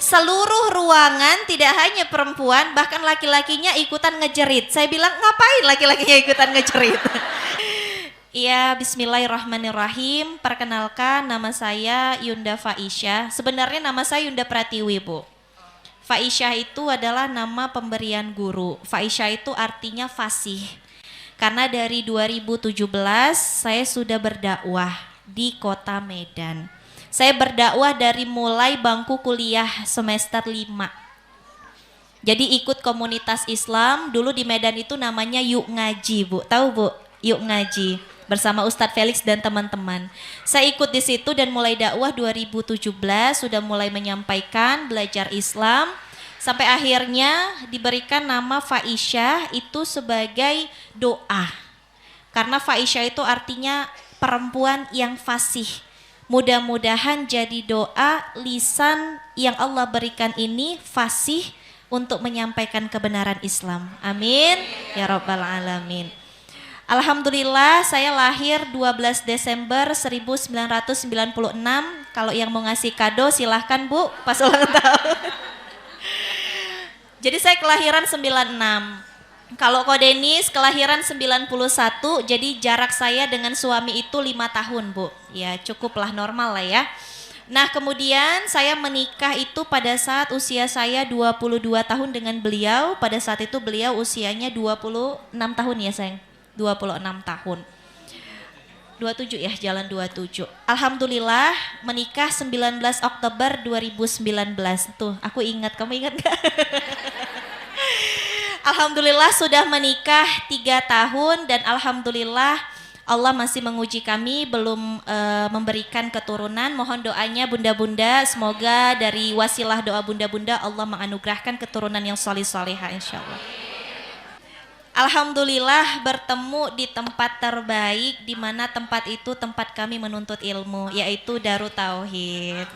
Seluruh ruangan tidak hanya perempuan, bahkan laki-lakinya ikutan ngejerit. Saya bilang, ngapain laki-lakinya ikutan ngejerit? Iya, bismillahirrahmanirrahim. Perkenalkan, nama saya Yunda Faisyah. Sebenarnya nama saya Yunda Pratiwi, Bu. Faisyah itu adalah nama pemberian guru. Faisyah itu artinya fasih. Karena dari 2017 saya sudah berdakwah di Kota Medan. Saya berdakwah dari mulai bangku kuliah semester 5. Jadi ikut komunitas Islam, dulu di Medan itu namanya Yuk Ngaji, Bu. Tahu, Bu? Yuk Ngaji bersama Ustadz Felix dan teman-teman. Saya ikut di situ dan mulai dakwah 2017 sudah mulai menyampaikan belajar Islam sampai akhirnya diberikan nama Faisyah itu sebagai doa. Karena Faisyah itu artinya perempuan yang fasih. Mudah-mudahan jadi doa lisan yang Allah berikan ini fasih untuk menyampaikan kebenaran Islam. Amin ya rabbal alamin. Alhamdulillah saya lahir 12 Desember 1996. Kalau yang mau ngasih kado silahkan, Bu, pas ulang tahun. Jadi saya kelahiran 96. Kalau Ko Denis kelahiran 91, jadi jarak saya dengan suami itu 5 tahun, Bu. Ya cukuplah, normal lah ya. Nah kemudian saya menikah itu pada saat usia saya 22 tahun dengan beliau. Pada saat itu beliau usianya 26 tahun ya sayang. 26 tahun. 27 ya, jalan 27. Alhamdulillah menikah 19 Oktober 2019. Tuh, aku ingat, kamu ingat gak? Alhamdulillah sudah menikah 3 tahun dan alhamdulillah Allah masih menguji kami belum memberikan keturunan. Mohon doanya bunda-bunda, semoga dari wasilah doa bunda-bunda Allah menganugerahkan keturunan yang solih-solihah insyaallah. Alhamdulillah bertemu di tempat terbaik, di mana tempat itu tempat kami menuntut ilmu, yaitu Darut Tauhid.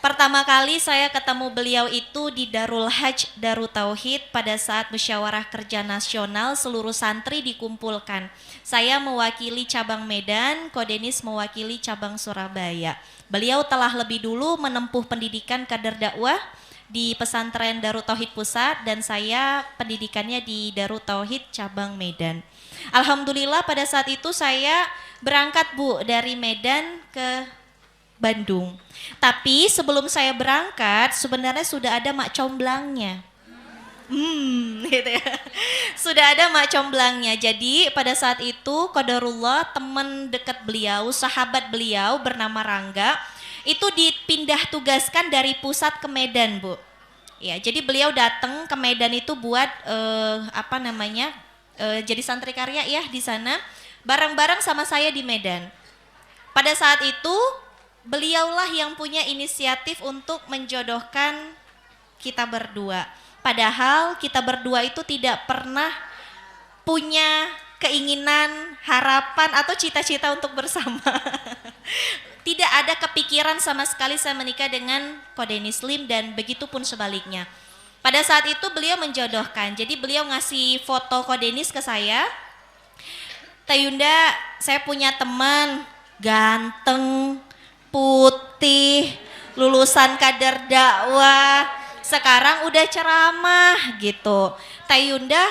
Pertama kali saya ketemu beliau itu di Darul Hajj Darut Tauhid pada saat musyawarah kerja nasional seluruh santri dikumpulkan. Saya mewakili cabang Medan, Ko Denis mewakili cabang Surabaya. Beliau telah lebih dulu menempuh pendidikan kader dakwah di pesantren Darut Tauhid Pusat dan saya pendidikannya di Darut Tauhid cabang Medan. Alhamdulillah pada saat itu saya berangkat, Bu, dari Medan ke Bandung. Tapi sebelum saya berangkat sebenarnya sudah ada mak comblangnya. Gitu ya. Sudah ada mak comblangnya. Jadi pada saat itu qadarullah teman dekat beliau, sahabat beliau bernama Rangga itu dipindah tugaskan dari pusat ke Medan, Bu. Ya, jadi beliau datang ke Medan itu buat jadi santri karya ya di sana, bareng-bareng sama saya di Medan. Pada saat itu beliaulah yang punya inisiatif untuk menjodohkan kita berdua. Padahal kita berdua itu tidak pernah punya keinginan, harapan atau cita-cita untuk bersama. Tidak ada kepikiran sama sekali saya menikah dengan Ko Denis Lim dan begitu pun sebaliknya. Pada saat itu beliau menjodohkan. Jadi beliau ngasih foto Ko Denis ke saya. Tayunda, saya punya teman ganteng, putih, lulusan kader dakwah, sekarang udah ceramah gitu. Tayunda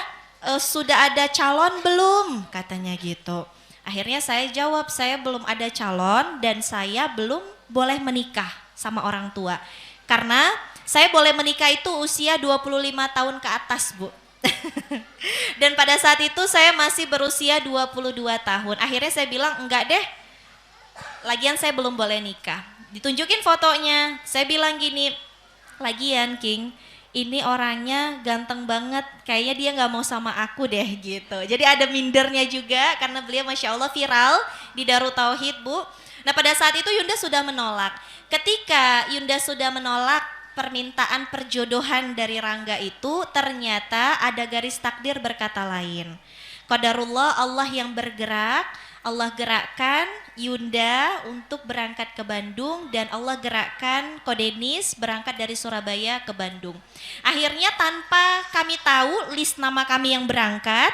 sudah ada calon belum? Katanya gitu. Akhirnya saya jawab, saya belum ada calon dan saya belum boleh menikah sama orang tua. Karena saya boleh menikah itu usia 25 tahun ke atas, Bu. Dan pada saat itu saya masih berusia 22 tahun. Akhirnya saya bilang, enggak deh, lagian saya belum boleh nikah. Ditunjukin fotonya, saya bilang gini, lagian King, ini orangnya ganteng banget, kayaknya dia nggak mau sama aku deh gitu. Jadi ada mindernya juga karena beliau Masya Allah viral di Darut Tauhid, Bu. Nah pada saat itu Yunda sudah menolak. Ketika Yunda sudah menolak permintaan perjodohan dari Rangga itu, ternyata ada garis takdir berkata lain. Qadarullah, Allah yang bergerak, Allah gerakkan Yunda untuk berangkat ke Bandung dan Allah gerakkan Ko Denis berangkat dari Surabaya ke Bandung. Akhirnya tanpa kami tahu list nama kami yang berangkat,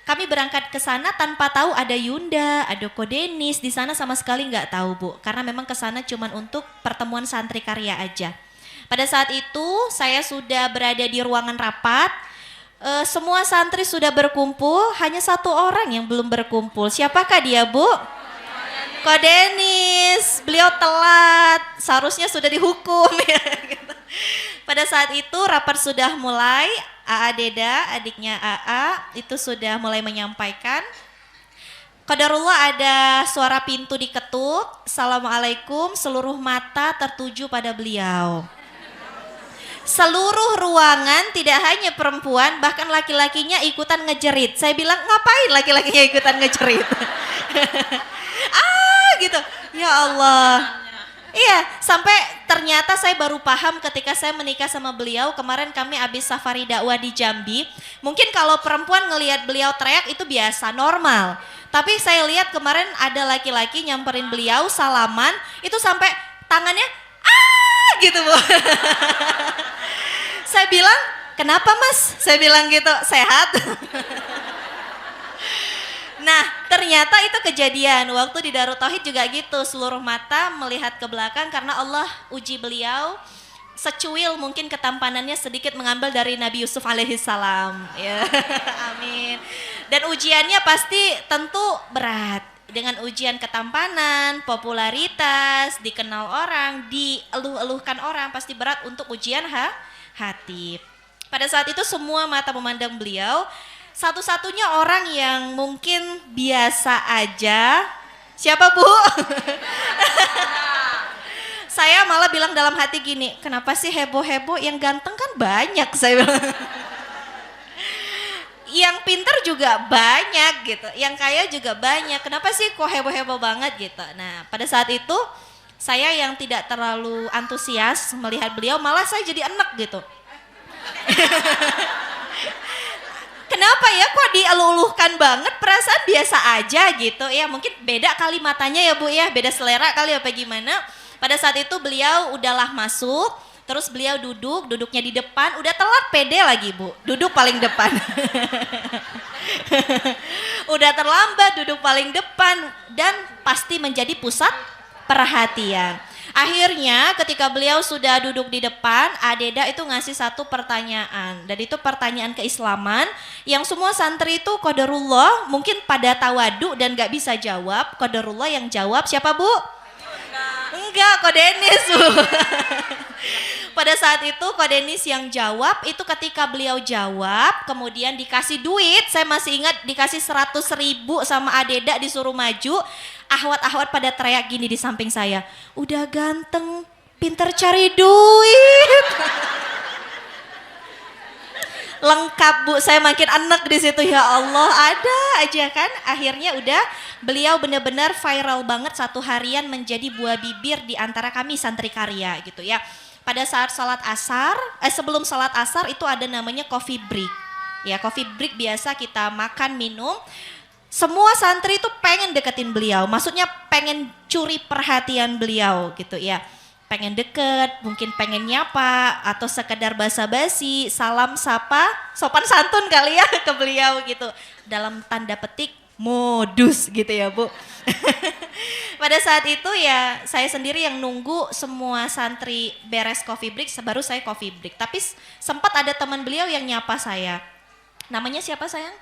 Kami berangkat ke sana tanpa tahu ada Yunda, ada Kodenis, di sana sama sekali nggak tahu Bu, karena memang ke sana cuman untuk pertemuan santri karya aja. Pada saat itu saya sudah berada di ruangan rapat, semua santri sudah berkumpul, hanya satu orang yang belum berkumpul. Siapakah dia Bu? Kodenis, beliau telat, seharusnya sudah dihukum ya. Gitu. Pada saat itu rapat sudah mulai, AA Deda, adiknya AA, itu sudah mulai menyampaikan. Qadarullah ada suara pintu diketuk, Assalamualaikum, seluruh mata tertuju pada beliau. Seluruh ruangan tidak hanya perempuan, bahkan laki-lakinya ikutan ngejerit. Saya bilang, ngapain laki-lakinya ikutan ngejerit? Gitu, ya Allah. Iya, sampai ternyata saya baru paham ketika saya menikah sama beliau. Kemarin kami habis safari dakwah di Jambi. Mungkin kalau perempuan ngelihat beliau teriak itu biasa, normal. Tapi saya lihat kemarin ada laki-laki nyamperin beliau, salaman, itu sampai tangannya, gitu Bu. Saya bilang, kenapa Mas? Saya bilang gitu, sehat? Nah, ternyata itu kejadian waktu di Darut Tauhid juga gitu, seluruh mata melihat ke belakang karena Allah uji beliau, secuil mungkin ketampanannya sedikit mengambil dari Nabi Yusuf alaihissalam. Ya, amin. Dan ujiannya pasti tentu berat, dengan ujian ketampanan, popularitas, dikenal orang, dieluh-eluhkan orang, pasti berat untuk ujian hati. Pada saat itu semua mata memandang beliau. Satu-satunya orang yang mungkin biasa aja, siapa Bu? Saya malah bilang dalam hati gini, kenapa sih heboh-heboh, yang ganteng kan banyak, saya bilang. Yang pinter juga banyak gitu, yang kaya juga banyak, kenapa sih kok heboh-heboh banget gitu. Nah pada saat itu saya yang tidak terlalu antusias melihat beliau, malah saya jadi enek gitu. Kenapa ya kok dieluluhkan banget, perasaan biasa aja gitu ya, mungkin beda kali matanya ya Bu ya, beda selera kali apa gimana. Pada saat itu beliau udahlah masuk, terus beliau duduknya di depan, udah telat pede lagi Bu, duduk paling depan. Udah terlambat duduk paling depan dan pasti menjadi pusat perhatian. Akhirnya ketika beliau sudah duduk di depan, Adeda itu ngasih satu pertanyaan. Dan itu pertanyaan keislaman yang semua santri itu qadarullah mungkin pada tawadu dan gak bisa jawab. Qadarullah yang jawab siapa Bu? Enggak, Kodenis Bu. Pada saat itu Kodenis yang jawab, itu ketika beliau jawab kemudian dikasih duit, saya masih ingat dikasih 100.000 sama Adeda disuruh maju. Ahwat-ahwat pada teriak gini di samping saya, udah ganteng, pinter cari duit. Lengkap Bu, saya makin enek di situ, ya Allah, ada aja kan. Akhirnya udah beliau benar-benar viral banget, satu harian menjadi buah bibir di antara kami santri karya gitu ya. Pada saat salat asar, sebelum salat asar itu ada namanya coffee break. Ya, coffee break biasa kita makan minum. Semua santri itu pengen deketin beliau, maksudnya pengen curi perhatian beliau gitu ya. Pengen deket, mungkin pengen nyapa, atau sekedar basa-basi, salam sapa, sopan santun kali ya ke beliau gitu. Dalam tanda petik modus gitu ya Bu. Pada saat itu ya saya sendiri yang nunggu semua santri beres coffee break, baru saya coffee break. Tapi sempat ada teman beliau yang nyapa saya. Namanya siapa sayang?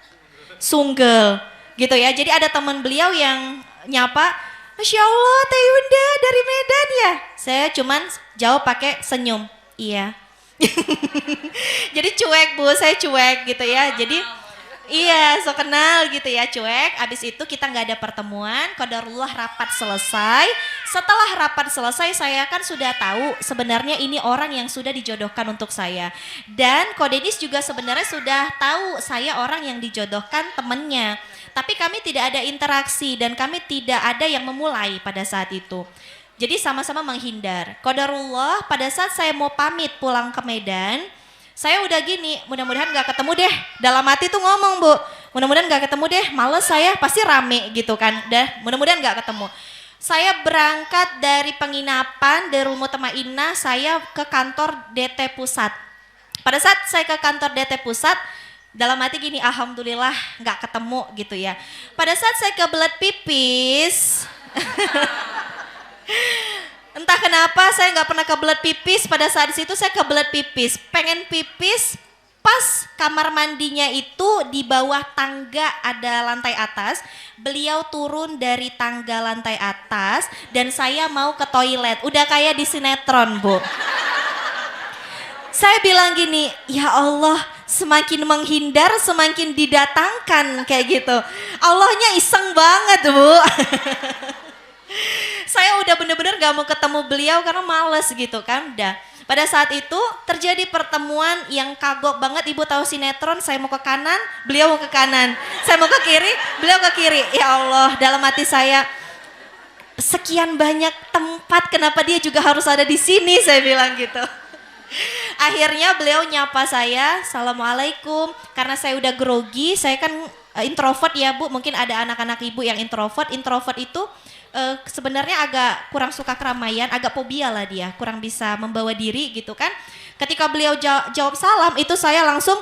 Sunggel. Gitu ya, jadi ada teman beliau yang nyapa, Masya Allah Teh Yunda dari Medan ya. Saya cuman jawab pakai senyum, iya. Jadi cuek Bu, saya cuek gitu ya. Jadi iya, so kenal gitu ya, cuek. Abis itu kita nggak ada pertemuan, qadarullah rapat selesai. Setelah rapat selesai saya kan sudah tahu sebenarnya ini orang yang sudah dijodohkan untuk saya. Dan Kodenis juga sebenarnya sudah tahu saya orang yang dijodohkan temennya. Tapi kami tidak ada interaksi dan kami tidak ada yang memulai pada saat itu. Jadi sama-sama menghindar. Qadarullah pada saat saya mau pamit pulang ke Medan, saya udah gini, mudah-mudahan gak ketemu deh. Dalam hati tuh ngomong Bu, mudah-mudahan gak ketemu deh, males saya, pasti rame gitu kan. Mudah-mudahan gak ketemu. Saya berangkat dari penginapan Darul Mutmainnah, saya ke kantor DT Pusat. Pada saat saya ke kantor DT Pusat, Dalam hati gini, alhamdulillah nggak ketemu gitu ya. Pada saat saya kebelet pipis, entah kenapa saya nggak pernah kebelet pipis. Pada saat itu saya kebelet pipis, pengen pipis. Pas kamar mandinya itu di bawah tangga ada lantai atas, beliau turun dari tangga lantai atas dan saya mau ke toilet. Udah kayak di sinetron, Bu. Saya bilang gini, ya Allah, semakin menghindar semakin didatangkan kayak gitu. Allahnya iseng banget, Bu. Saya udah bener-bener gak mau ketemu beliau karena males gitu kan, udah. Pada saat itu terjadi pertemuan yang kagok banget. Ibu tahu sinetron, saya mau ke kanan, beliau mau ke kanan. Saya mau ke kiri, beliau ke kiri. Ya Allah, dalam hati saya, sekian banyak tempat, kenapa dia juga harus ada di sini, saya bilang gitu. Akhirnya beliau nyapa saya, Assalamualaikum. Karena saya udah grogi, saya kan introvert ya Bu, mungkin ada anak-anak ibu yang introvert. Introvert itu sebenarnya agak kurang suka keramaian, agak fobia lah dia, kurang bisa membawa diri gitu kan. Ketika beliau jawab salam, itu saya langsung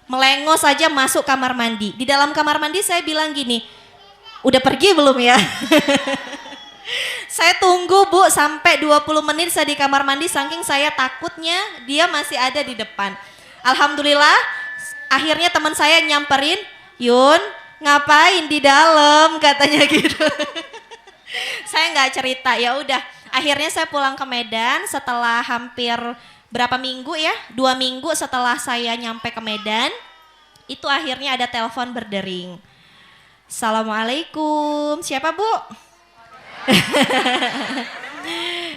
melengos saja masuk kamar mandi. Di dalam kamar mandi saya bilang gini, udah pergi belum ya? Saya tunggu Bu sampai 20 menit saya di kamar mandi, saking saya takutnya dia masih ada di depan. Alhamdulillah akhirnya teman saya nyamperin, Yun ngapain di dalam, katanya gitu. Saya nggak cerita, ya udah. Akhirnya saya pulang ke Medan setelah hampir berapa minggu ya, 2 minggu setelah saya nyampe ke Medan, itu akhirnya ada telepon berdering. Assalamualaikum, siapa Bu?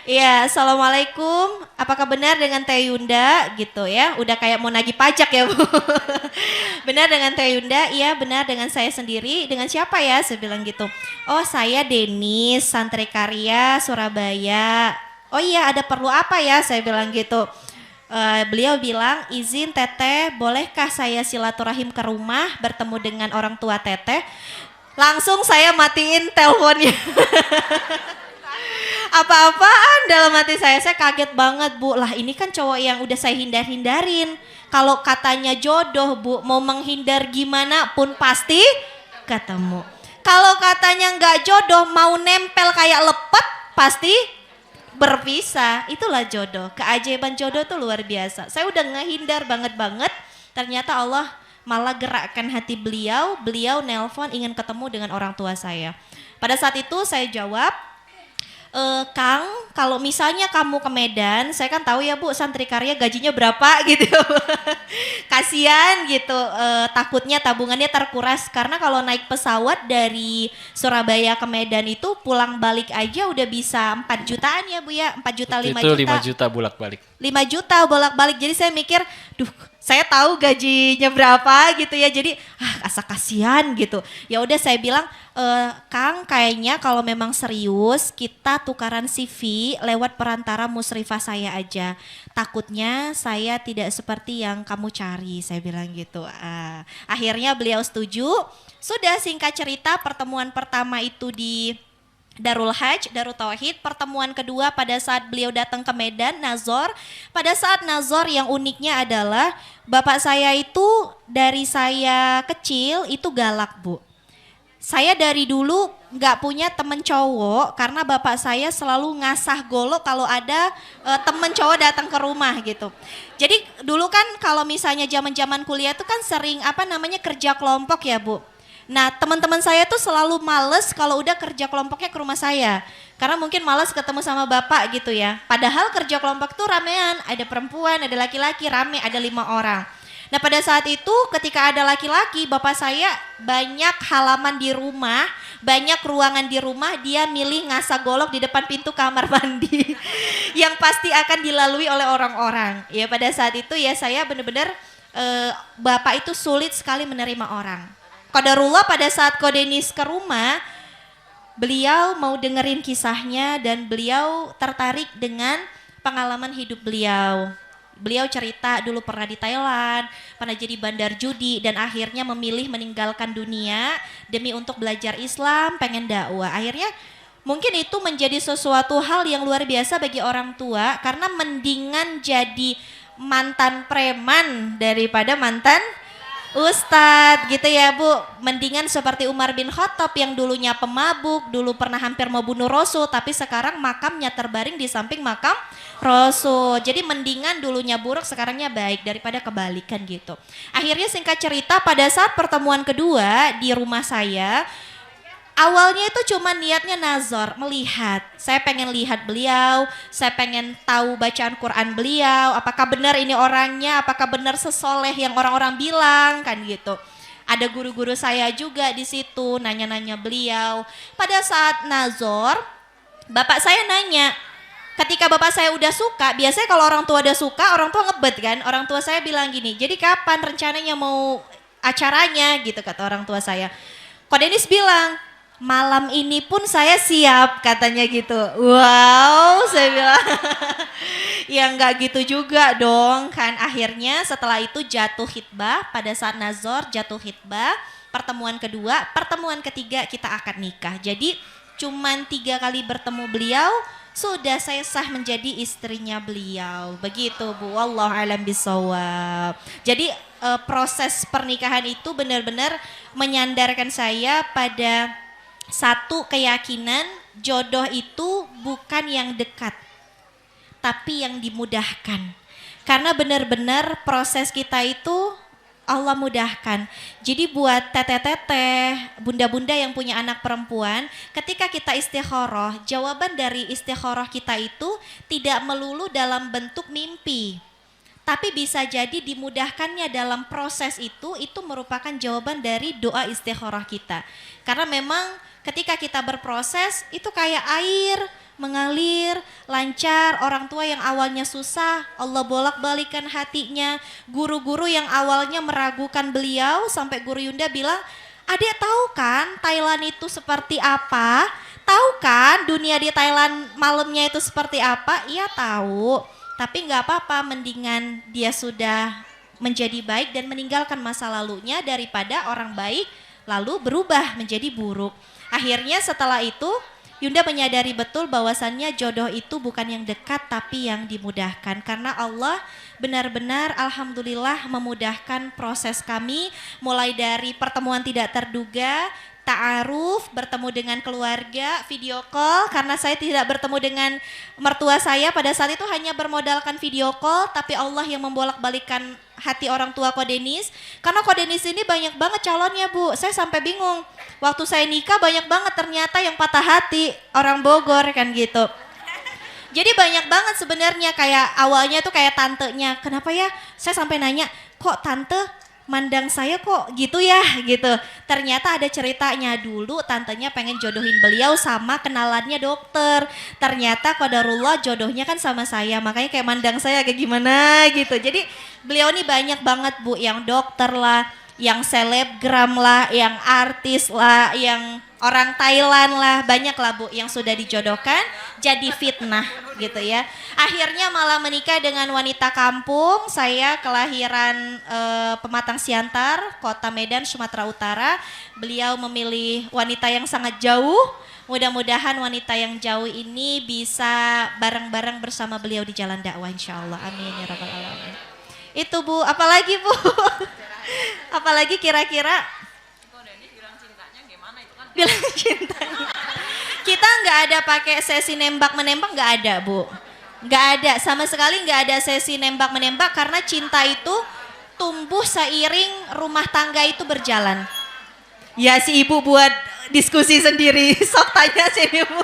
Iya, Assalamualaikum, apakah benar dengan Teh Yunda gitu ya, udah kayak mau nagih pajak ya Bu. Benar dengan Teh Yunda? Iya benar dengan saya sendiri. Dengan siapa ya? Saya bilang gitu. Oh saya Denis, Santri Karya Surabaya. Oh iya ada perlu apa ya? Saya bilang gitu. Beliau bilang, izin Teteh, bolehkah saya silaturahim ke rumah bertemu dengan orang tua Teteh? Langsung saya matiin teleponnya. Apa-apaan dalam hati saya kaget banget Bu. Lah ini kan cowok yang udah saya hindar-hindarin. Kalau katanya jodoh Bu, mau menghindar gimana pun pasti ketemu. Kalau katanya nggak jodoh, mau nempel kayak lepet pasti berpisah. Itulah jodoh. Keajaiban jodoh tuh luar biasa. Saya udah ngehindar banget. Ternyata Allah malah gerakkan hati beliau. Beliau nelpon ingin ketemu dengan orang tua saya. Pada saat itu saya jawab, Kang, kalau misalnya kamu ke Medan, saya kan tahu ya Bu, Santri Karya gajinya berapa gitu. Kasian gitu, takutnya tabungannya terkuras. Karena kalau naik pesawat dari Surabaya ke Medan itu pulang balik aja udah bisa 4 jutaan ya Bu ya, 4 juta 5 itu juta. 5 juta bolak-balik. 5 juta bolak-balik, jadi saya mikir, duh saya tahu gajinya berapa gitu ya, jadi asa kasihan gitu. Ya udah saya bilang, Kang kayaknya kalau memang serius kita tukaran CV lewat perantara musrifah saya aja. Takutnya saya tidak seperti yang kamu cari, saya bilang gitu. Akhirnya beliau setuju. Sudah singkat cerita pertemuan pertama itu di Darul Hajj, Darul Tauhid. Pertemuan kedua pada saat beliau datang ke Medan, Nazor. Pada saat Nazor yang uniknya adalah bapak saya itu dari saya kecil itu galak Bu. Saya dari dulu nggak punya temen cowok karena bapak saya selalu ngasah golok kalau ada temen cowok datang ke rumah gitu. Jadi dulu kan kalau misalnya zaman-zaman kuliah tuh kan sering kerja kelompok ya Bu. Nah teman-teman saya tuh selalu males kalau udah kerja kelompoknya ke rumah saya. Karena mungkin males ketemu sama bapak gitu ya. Padahal kerja kelompok tuh ramean, ada perempuan, ada laki-laki, rame, ada 5 orang. Nah pada saat itu ketika ada laki-laki, bapak saya banyak halaman di rumah, banyak ruangan di rumah, dia milih ngasah golok di depan pintu kamar mandi. Yang pasti akan dilalui oleh orang-orang. Ya pada saat itu ya saya benar-benar bapak itu sulit sekali menerima orang. Qadarullah pada saat Kodenis ke rumah, beliau mau dengerin kisahnya dan beliau tertarik dengan pengalaman hidup beliau. Beliau cerita dulu pernah di Thailand, pernah jadi bandar judi dan akhirnya memilih meninggalkan dunia demi untuk belajar Islam, pengen dakwah. Akhirnya mungkin itu menjadi sesuatu hal yang luar biasa bagi orang tua karena mendingan jadi mantan preman daripada mantan Ustadz gitu ya Bu, mendingan seperti Umar bin Khattab yang dulunya pemabuk, dulu pernah hampir mau bunuh Rasul, tapi sekarang makamnya terbaring di samping makam Rasul. Jadi mendingan dulunya buruk, sekarangnya baik daripada kebalikan gitu. Akhirnya singkat cerita pada saat pertemuan kedua di rumah saya, awalnya itu cuma niatnya nazar, melihat. Saya pengen lihat beliau, saya pengen tahu bacaan Quran beliau, apakah benar ini orangnya, apakah benar sesoleh yang orang-orang bilang, kan gitu. Ada guru-guru saya juga di situ, nanya-nanya beliau. Pada saat nazar, bapak saya nanya, ketika bapak saya udah suka, biasanya kalau orang tua udah suka, orang tua ngebet kan. Orang tua saya bilang gini, jadi kapan rencananya mau acaranya gitu kata orang tua saya. Kok Denis bilang, malam ini pun saya siap katanya gitu. Wow, saya bilang ya nggak gitu juga dong kan. Akhirnya setelah itu jatuh khitbah, pada saat nazar jatuh khitbah, pertemuan kedua, pertemuan ketiga kita akan nikah. Jadi cuman 3 kali bertemu beliau sudah saya sah menjadi istrinya beliau. Begitu Bu, wallahu alam bisawab. Jadi proses pernikahan itu benar-benar menyandarkan saya pada satu keyakinan, jodoh itu bukan yang dekat, tapi yang dimudahkan. Karena benar-benar proses kita itu Allah mudahkan. Jadi buat teteh-teteh, bunda-bunda yang punya anak perempuan, ketika kita istikharah, jawaban dari istikharah kita itu tidak melulu dalam bentuk mimpi. Tapi bisa jadi dimudahkannya dalam proses itu merupakan jawaban dari doa istikharah kita. Karena memang ketika kita berproses itu kayak air mengalir lancar. Orang tua yang awalnya susah, Allah bolak-balikan hatinya. Guru-guru yang awalnya meragukan beliau, sampai Guru Yunda bilang, "Adek tahu kan Thailand itu seperti apa? Tahu kan dunia di Thailand malamnya itu seperti apa?" Iya tahu, tapi nggak apa-apa, mendingan dia sudah menjadi baik dan meninggalkan masa lalunya daripada orang baik lalu berubah menjadi buruk. Akhirnya setelah itu Yunda menyadari betul bahwasannya jodoh itu bukan yang dekat tapi yang dimudahkan. Karena Allah benar-benar alhamdulillah memudahkan proses kami mulai dari pertemuan tidak terduga, ta'aruf, bertemu dengan keluarga, video call. Karena saya tidak bertemu dengan mertua saya pada saat itu, hanya bermodalkan video call, tapi Allah yang membolak-balikan hati orang tua Ko Denis. Karena Ko Denis ini banyak banget calonnya Bu, saya sampai bingung. Waktu saya nikah banyak banget ternyata yang patah hati, orang Bogor kan gitu. Jadi banyak banget sebenarnya, kayak awalnya tuh kayak tantenya, kenapa ya? Saya sampai nanya, kok tante mandang saya kok gitu ya gitu. Ternyata ada ceritanya, dulu tantenya pengen jodohin beliau sama kenalannya dokter. Ternyata qadarullah jodohnya kan sama saya, makanya kayak mandang saya kayak gimana gitu. Jadi beliau nih banyak banget Bu, yang dokter lah, yang selebgram lah, yang artis lah, yang orang Thailand lah, banyak lah Bu yang sudah dijodohkan jadi fitnah gitu ya. Akhirnya malah menikah dengan wanita kampung. Saya kelahiran Pematang Siantar, Kota Medan, Sumatera Utara. Beliau memilih wanita yang sangat jauh. Mudah-mudahan wanita yang jauh ini bisa bareng-bareng bersama beliau di jalan dakwah insyaallah. Amin ya rabbal alamin. Itu Bu, apalagi Bu? Apalagi kira-kira? Bilang cintanya. Kita nggak ada pakai sesi nembak menembak, nggak ada Bu, nggak ada sama sekali, nggak ada sesi nembak menembak, karena cinta itu tumbuh seiring rumah tangga itu berjalan. Ya si ibu buat diskusi sendiri, sok tanya sini Bu.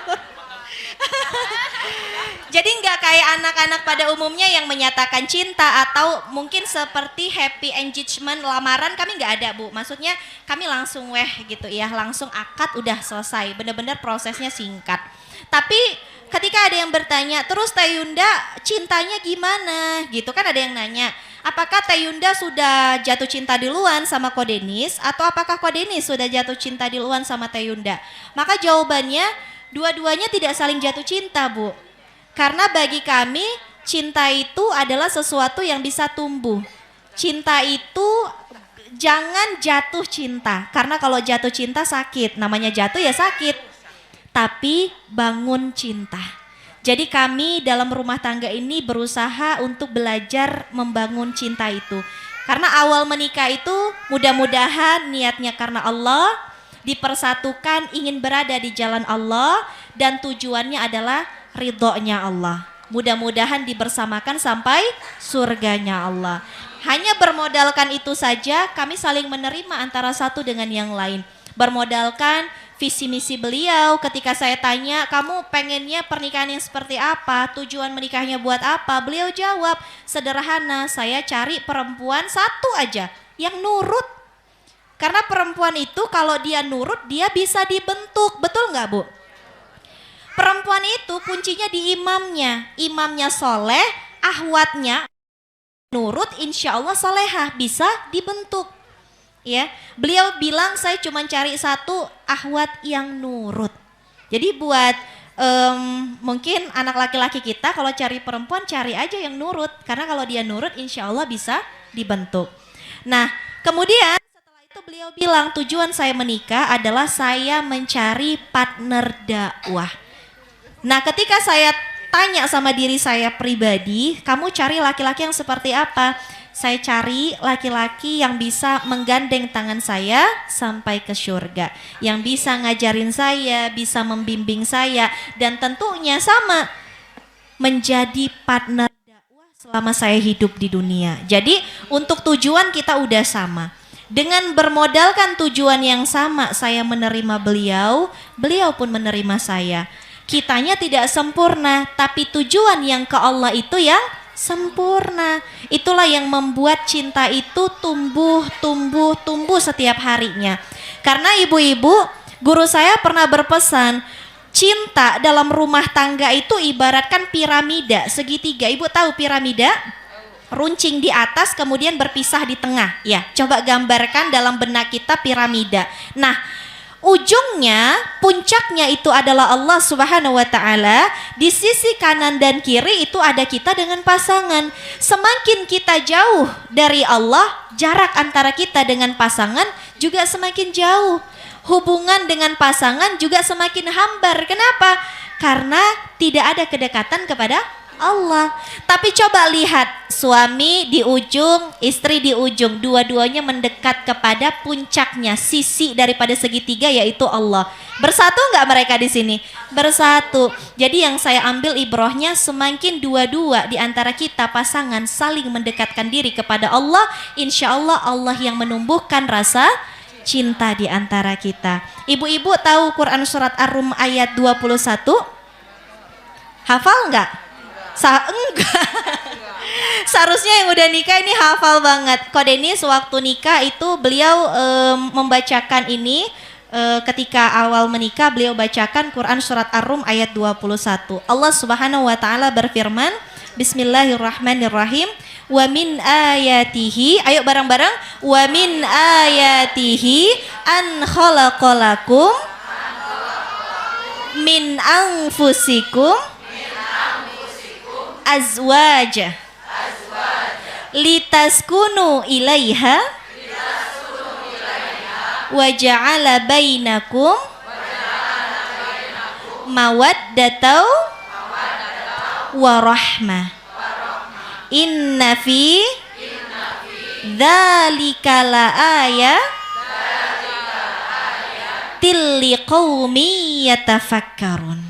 Jadi nggak kayak anak-anak pada umumnya yang menyatakan cinta atau mungkin seperti happy engagement lamaran, kami nggak ada Bu. Maksudnya kami langsung gitu ya, langsung akad udah selesai, bener-bener prosesnya singkat. Tapi ketika ada yang bertanya, terus Teh Yunda cintanya gimana gitu kan, ada yang nanya, apakah Teh Yunda sudah jatuh cinta duluan sama Ko Denis atau apakah Ko Denis sudah jatuh cinta duluan sama Teh Yunda? Maka jawabannya dua-duanya tidak saling jatuh cinta Bu. Karena bagi kami cinta itu adalah sesuatu yang bisa tumbuh. Cinta itu jangan jatuh cinta, karena kalau jatuh cinta sakit, namanya jatuh ya sakit. Tapi bangun cinta. Jadi kami dalam rumah tangga ini berusaha untuk belajar membangun cinta itu. Karena awal menikah itu mudah-mudahan niatnya karena Allah, dipersatukan ingin berada di jalan Allah, dan tujuannya adalah ridhonya Allah. Mudah-mudahan dibersamakan sampai surganya Allah. Hanya bermodalkan itu saja kami saling menerima antara satu dengan yang lain. Bermodalkan visi misi beliau, ketika saya tanya kamu pengennya pernikahan yang seperti apa, tujuan menikahnya buat apa, beliau jawab sederhana, saya cari perempuan satu aja yang nurut. Karena perempuan itu kalau dia nurut dia bisa dibentuk, betul nggak Bu? Perempuan itu kuncinya di imamnya, imamnya soleh, ahwatnya nurut, insya Allah solehah, bisa dibentuk. Ya, beliau bilang saya cuma cari satu ahwat yang nurut. Jadi buat mungkin anak laki-laki kita kalau cari perempuan cari aja yang nurut, karena kalau dia nurut insya Allah bisa dibentuk. Nah kemudian setelah itu beliau bilang tujuan saya menikah adalah saya mencari partner dakwah. Nah ketika saya tanya sama diri saya pribadi, kamu cari laki-laki yang seperti apa? Saya cari laki-laki yang bisa menggandeng tangan saya sampai ke surga, yang bisa ngajarin saya, bisa membimbing saya, dan tentunya sama menjadi partner dakwah selama saya hidup di dunia. Jadi untuk tujuan kita udah sama. Dengan bermodalkan tujuan yang sama, saya menerima beliau, beliau pun menerima saya. Kitanya tidak sempurna, tapi tujuan yang ke Allah itu yang sempurna. Itulah yang membuat cinta itu tumbuh setiap harinya. Karena ibu-ibu, guru saya pernah berpesan, cinta dalam rumah tangga itu ibaratkan piramida segitiga. Ibu tahu piramida? Runcing di atas kemudian berpisah di tengah. Ya, coba gambarkan dalam benak kita piramida. Nah, ujungnya, puncaknya itu adalah Allah Subhanahu wa ta'ala. Di sisi kanan dan kiri itu ada kita dengan pasangan. Semakin kita jauh dari Allah, jarak antara kita dengan pasangan juga semakin jauh. Hubungan dengan pasangan juga semakin hambar. Kenapa? Karena tidak ada kedekatan kepada Allah. Tapi coba lihat, suami di ujung, istri di ujung, dua-duanya mendekat kepada puncaknya, sisi daripada segitiga yaitu Allah. Bersatu nggak mereka di sini? Bersatu. Jadi yang saya ambil ibrohnya, semakin dua-dua di antara kita pasangan saling mendekatkan diri kepada Allah, insya Allah Allah yang menumbuhkan rasa cinta di antara kita. Ibu-ibu tahu Quran surat Ar-Rum ayat 21? Hafal nggak? Enggak. Seharusnya yang udah nikah ini hafal banget. Kok Denis waktu nikah itu beliau membacakan ini ketika awal menikah beliau bacakan Quran surat Ar-Rum ayat 21. Allah Subhanahu wa taala berfirman, Bismillahirrahmanirrahim. Wa min ayatihi, ayo bareng-bareng, wa min ayatihi an khalaqalakum min anfusikum azwaja litaskunu ilaiha wa ja'ala bainakum mawaddatan wa rahmah. Inna fi dzalika laaya tilli qaumi yatafakkarun.